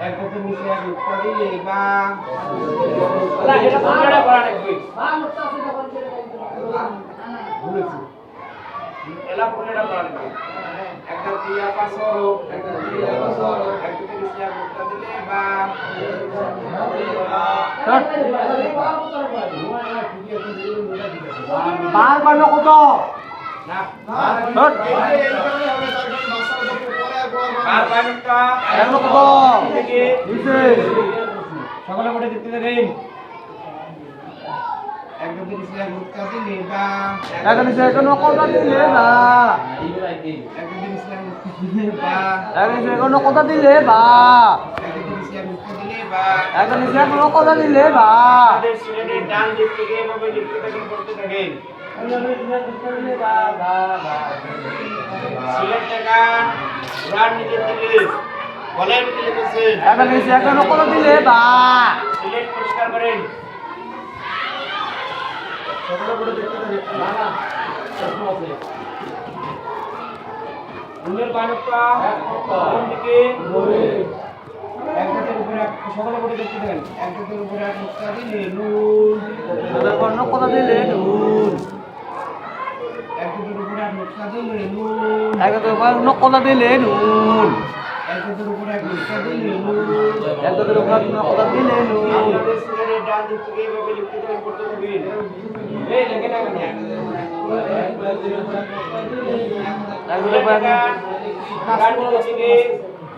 একটাতে নিচে এক মুক্তা দিলে বা না এটা পুরোটা করা লাগবে বা মুক্তা আছে ভুলেছি এলা পুরোটা করা লাগবে একটা তিয়া পাসরো একটা তিয়া পাসরো একটাতে নিচে এক মুক্তা দিলে বা বার বার কত না ধর আর বানুটা এক কত থেকে নিচে সকলে পড়ে দেখতে থাকেন একটাতে নিচে এক মুক্তা দিলে বা এখানে সে কোনো কথা দিলে বা একটাতে নিচে এক মুক্তা দিলে বা এখানে সে কোনো কথা দিলে বা একটাতে নিচে এক মুক্তা দিলে বা এখানে সে কোনো কথা দিলে বা আমাদের সিলেটের ডান দিক থেকে এভাবে লিখতে থাকেন পড়তে থাকেন সিলেট টাকা রান নিজের দিকে বলেন কি লিখেছেন এখানে সে কোনো কথা দিলে বা সিলেট পরিষ্কার করেন সকলে পড়ে দেখতে থাকেন না না প্রশ্ন আছে উনের বানুটা কোন দিকে একটার উপরে সকলে পড়ে দেখতে থাকেন একটার উপরে এক মুক্তা দিলে নুন কোনো কথা দিলে নুন একটার উপরে এক মুক্তা দিলে নুন এখানে কোনো কথা দিলে নুন একটার উপরে এক মুক্তা দিলে নুন এখানে কোনো কথা দিলে নুন আমাদের সিলেটের ডান দিক থেকে এইভাবে লিখতে থাকেন পড়তে থাকেন এই লেখে না কেন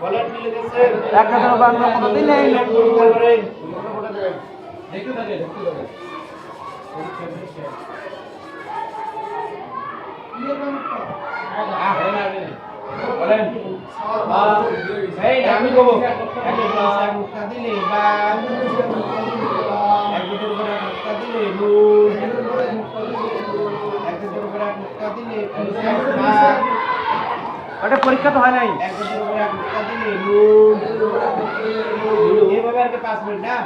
বলেন কি লিখেছেন এখানে কোনো কথা দিলে নুন দেখতে থাকেন বলেন এই না আমি বলবো একটা মুক্তা দিলে বা একটার উপরে এক মুক্তা দিলে নুন একটার উপরে এক মুক্তা দিলে ওটা পরীক্ষা তো হয় নাই একটার উপরে এক মুক্তা দিলে নুন এইভাবে আর কি 5 মিনিট না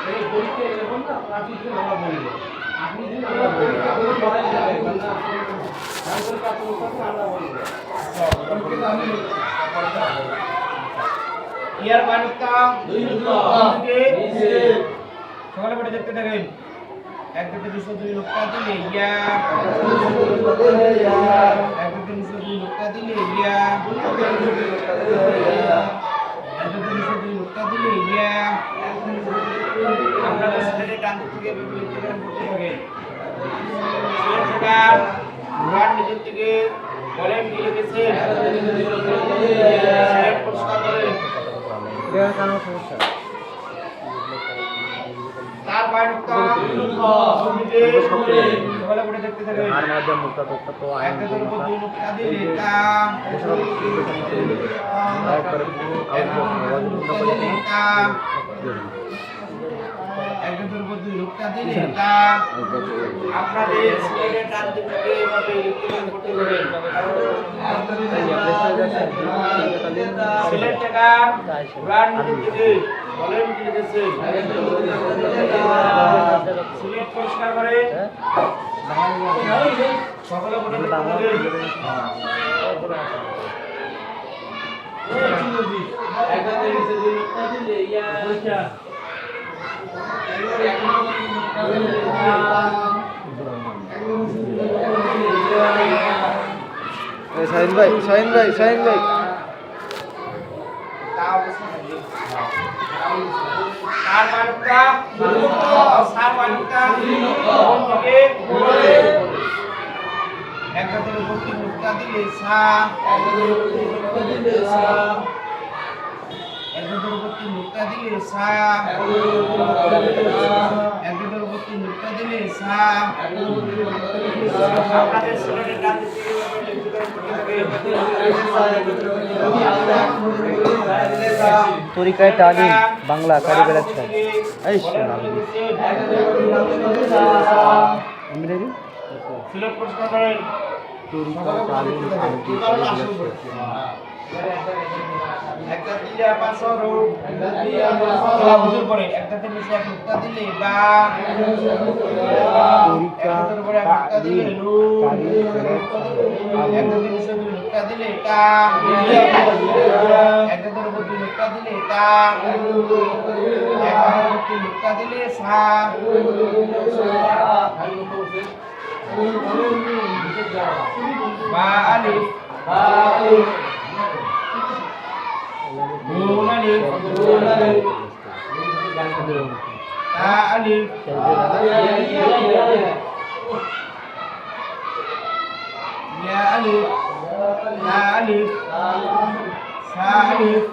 এই পরীক্ষা এরকম না আপনি কি ভালো বলবেন আপনি যদি আমরা বলি না তারপরে কাজ করতে আমরা বলবো ইয়ার বানুটা দুই নিচে সকলে পড়ে দেখতে থাকেন একটাতে নিচে দুই মুক্তা দিলে ইয়া একটাতে নিচে দুই মুক্তা দিলে ইয়া একটাতে নিচে দুই মুক্তা দিলে ইয়া আপনারা সিলেটের ডান দিক থেকে লিখতে থাকেন পড়তে থাকেন সিলেট থেকে ঘোড়ার নিচের দিকে বলেন কি লিখেছেন সিলেট পরিষ্কার করেন তার বানুটা সকলে পড়ে দেখতে থাকেন একটার উপর দুই মুক্তা দিলে তা একটার উপর দুই মুক্তা দিলে তা আপনাদের সিলেটের ডান দিক থেকে এভাবে লিখতে করতে পারেন সিলেট টাকা ঘোড়ার নিচের দিকে বলেন কি লিখেছেন সিলেট পরিষ্কার করে সকলে পড়ে দেখতে শাহিন ভাই শাহিন ভাই শাহিন ভাই একটাতে উপর মুক্তা দিলে সা একটার উপর মুক্তা দিলে সা একটার উপর মুক্তা দিলে সা আপনাদের সিলেটের ডান দিকে তরিকায় তালিম বাংলা কারিগর আছে এই সিলেট পরিষ্কার করেন তরিকায় তালিম একটা দিয়া পাঁচশো হুজুর পরে একটাতে নিচে এক মুক্তা দিলে বা একটার উপরে এক নুক্তা দিলে নুন, একটার উপরে দুই নুক্তা দিলে তা, একটার উপর দুই নুক্তা দিলে তা, একটার উপর তিন নুক্তা দিলে সা, বা আলিফ, নুন আলিফ, তা আলিফ, ইয়া আলিফ, তা আলিফ, সা আলিফ,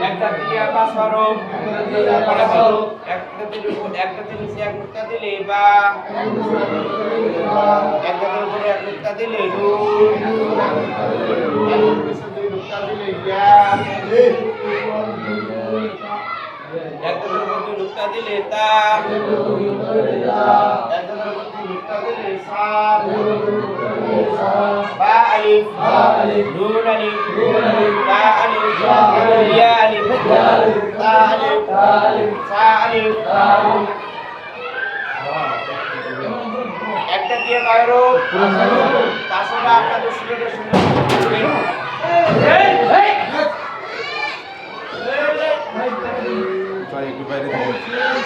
একটা দিয়ে পাঁচ হরফ, একটাতে নিচে এক নুক্তা দিলে বা, একটার উপরে এক নুক্তা দিলে নুন, একটার নিচে দুই নুক্তা দিলে ইয়া, একটার উপর দুই নুক্তা দিলে তা, একটার উপর তিন নুক্তা দিলে সা, বা আলিফ, নুন আলিফ, তা আলিফ, ইয়া আলিফ, তা আলিফ, সা আলিফ, একটা দিয়ে কয় রূপ? তাছাড়া আপনাদের সিলেটে শুনে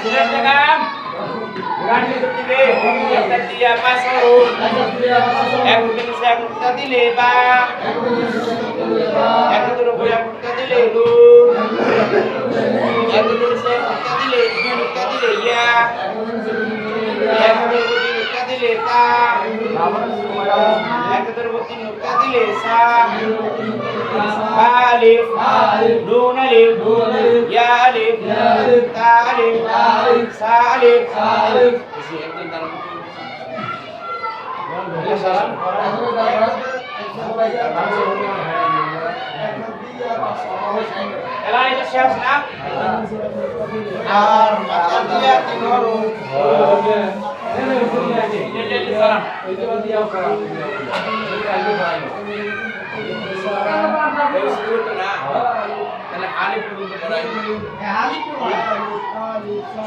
সিলেট দেখাম একটা দিয়ে পাঁচ রূপ, এক নিচে এক নুক্তা দিলে বা, একটার উপরে এক নুক্তা দিলে নুন, একটার নিচে এক নুক্তা দিলে দুই নুক্তা দিলে ইয়া, একটার উপর দুই নুক্তা দিলে তা, একটার উপর তিন নুক্তা দিলে সা, বা আলিফ, নুন আলিফ, ইয়া আলিফ, তা আলিফ, সা আলিফ, এলাই এটা শেষ না আর মাথা দিয়ে তিন হরফ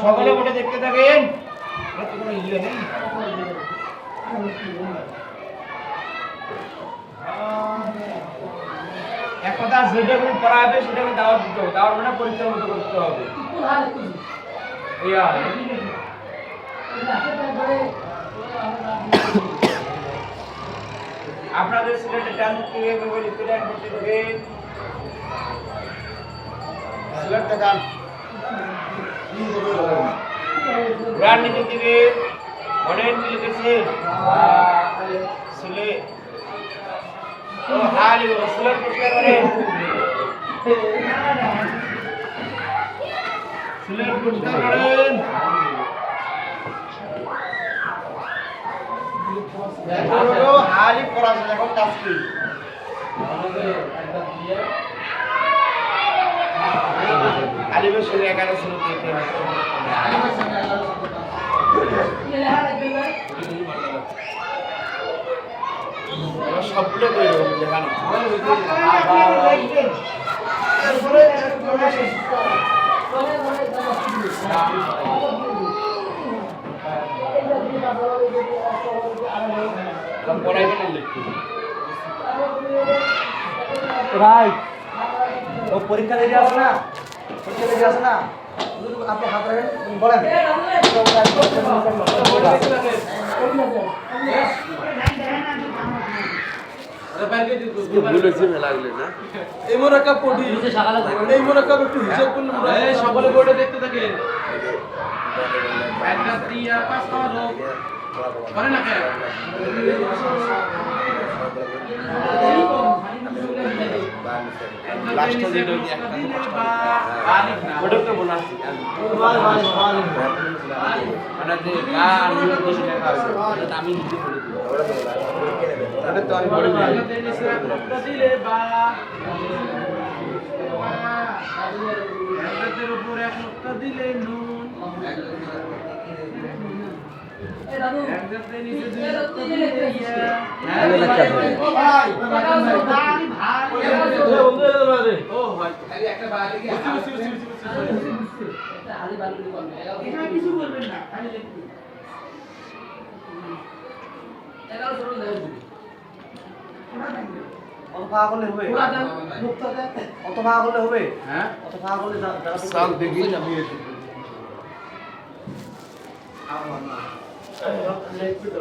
সকলে বলে দেখতে থাকেন এক কথা যেটা করে পড়াবে সেটাকে দাওয়াত দিতে হবে, দাওয়াত মানে পরীক্ষার মতো করতে হবে। আপনাদের সিলেটের ডান থেকে লিখতে দেন করতে হবে সিলেট দেখান গান নিচে দিকে বলেন কি লিখেছে সিলেট ও হালি সিলেট পরিষ্কার করেন সিলেট পরিষ্কার করেন দেখো হালি পড়া আছে দেখো তাসকি আলিমের সঙ্গে একারে শুরু করতে হবে সবগুলো তৈরি হবে দেখানো রাইট ও পরীক্ষা দিতে আসে না আপনি হাত রাখেন বলেন এই মোরাক্কাব পড়ি এই মোরাক্কাব একটু হিসাব করলে সকলে বোর্ডে দেখতে থাকেন একটা দিয়া পাস করো করে না কেন লাস্ট দিন ওই একটা ওটা তো বলাছি মানে যে গা আমি বেশি লেখা আছে এটা আমি নিজে বলে দিই ওটা তো আমি বলে দিই দিলে বা একটার উপর এক নুক্তা দিলে নুন একটাতে নিচে দুই নুক্তা দিলে ইয়া ও ভাই একটা বাইরে এখানে কিছু বলবেন না, খালি লিখবেন। অত ফাঁকা করলে হবে অত ফাঁকা করলে হবে হ্যাঁ অত ফাঁকা করলে জায়গা তো সাল দেখি আমি লিখবি তো